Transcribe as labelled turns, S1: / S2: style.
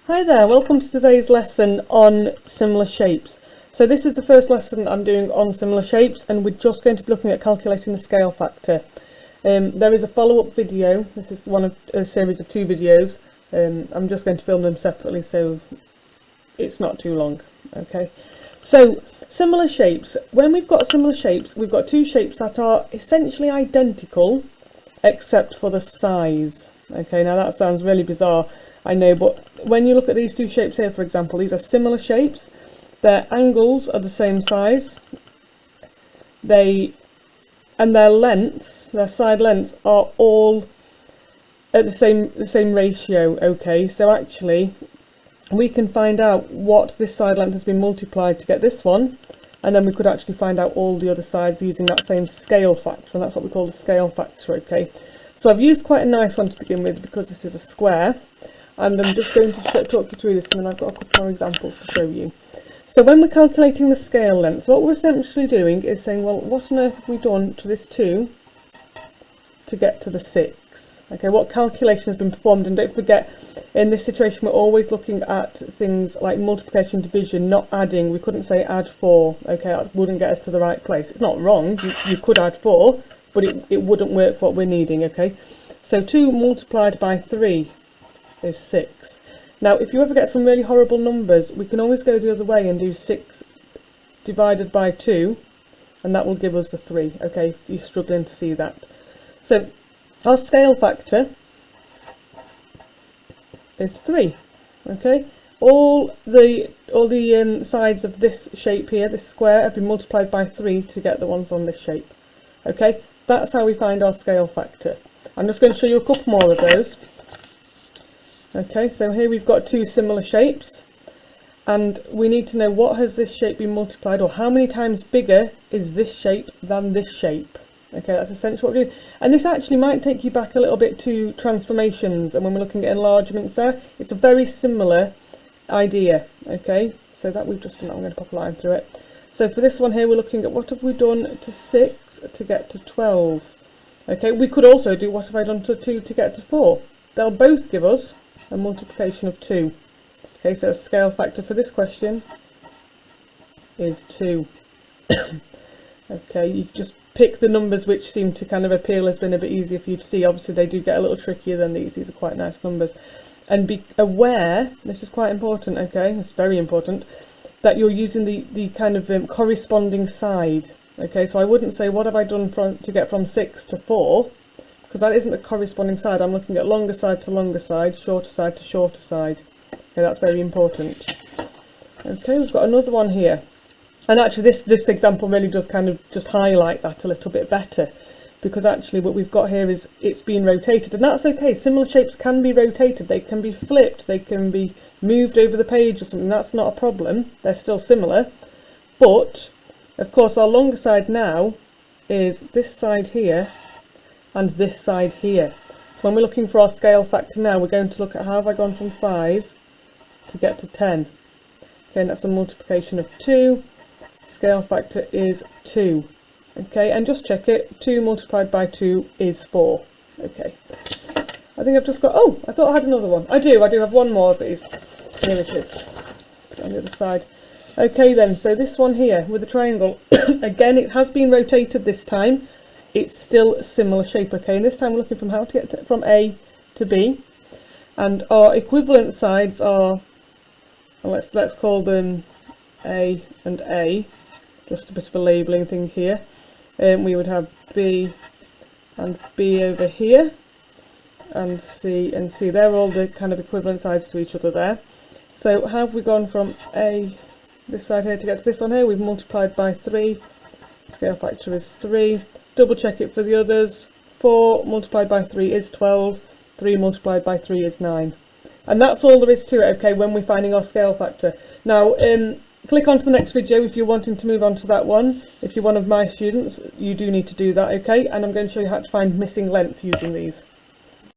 S1: Hi there, welcome to today's lesson on similar shapes. So this is the first lesson I'm doing on similar shapes, and we're just going to be looking at calculating the scale factor. There is a follow-up video. This is one of a series of 2 videos. I'm just going to film them separately so it's not too long. Okay, so similar shapes. When we've got similar shapes, we've got 2 shapes that are essentially identical except for the size. Okay, now that sounds really bizarre, I know, but when you look at these 2 shapes here, for example, these are similar shapes. Their angles are the same size. And their lengths, their side lengths, are all at the same ratio. Okay, so actually we can find out what this side length has been multiplied to get this one, and then we could actually find out all the other sides using that same scale factor, and that's what we call the scale factor. Okay, so I've used quite a nice one to begin with because this is a square, and I'm just going to talk you through this, and then I've got a couple more examples to show you. So when we're calculating the scale length, what we're essentially doing is saying, well, what on earth have we done to this 2 to get to the 6? Okay, what calculation has been performed? And don't forget, in this situation we're always looking at things like multiplication, division, not adding. We couldn't say add 4, okay, that wouldn't get us to the right place. It's not wrong, you could add 4, but it wouldn't work for what we're needing. Okay, so 2 multiplied by 3 is 6. Now if you ever get some really horrible numbers, we can always go the other way and do 6 divided by 2, and that will give us the 3. Okay, if you're struggling to see that. So our scale factor is 3. Okay, all the sides of this shape here, this square, have been multiplied by 3 to get the ones on this shape. Okay, that's how we find our scale factor. I'm just going to show you a couple more of those. Okay, so here we've got 2 similar shapes, and we need to know what has this shape been multiplied, or how many times bigger is this shape than this shape. Okay, that's essentially what we're doing. And this actually might take you back a little bit to transformations, and when we're looking at enlargements there, it's a very similar idea. Okay, so that we've just done that, I'm going to pop a line through it. So for this one here, we're looking at what have we done to 6 to get to 12. Okay, we could also do what have I done to 2 to get to 4. They'll both give us a multiplication of 2. Okay, so a scale factor for this question is 2. Okay, you just pick the numbers which seem to kind of appeal as being a bit easier for you to see. Obviously they do get a little trickier than these. These are quite nice numbers. And be aware, this is quite important, okay, it's very important, that you're using the kind of corresponding side. Okay, so I wouldn't say what have I done to get from 6 to 4, because that isn't the corresponding side. I'm looking at longer side to longer side, shorter side to shorter side. Okay, that's very important. Okay, we've got another one here. And actually this example really does kind of just highlight that a little bit better, because actually what we've got here is it's being rotated, and that's okay. Similar shapes can be rotated, they can be flipped, they can be moved over the page or something. That's not a problem, they're still similar. But of course our longer side now is this side here and this side here. So when we're looking for our scale factor now, we're going to look at how have I gone from 5 to get to 10. Okay, and that's a multiplication of 2. Scale factor is 2. Okay, and just check it, 2 multiplied by 2 is 4. Okay, I think I've just got, oh, I thought I had another one. I do have one more of these. Here it is, put it on the other side. Okay then, so this one here with the triangle, again it has been rotated this time. It's still a similar shape. Okay, and this time we're looking from how to get from A to B, and our equivalent sides are, well, let's call them A and A, just a bit of a labelling thing here. We would have B and B over here, and C and C. They're all the kind of equivalent sides to each other there. So how have we gone from A, this side here, to get to this one here? We've multiplied by 3. Scale factor is 3. Double check it for the others. 4 multiplied by 3 is 12. 3 multiplied by 3 is 9. And that's all there is to it, okay, when we're finding our scale factor. Now, click on to the next video if you're wanting to move on to that one. If you're one of my students, you do need to do that, okay? And I'm going to show you how to find missing lengths using these.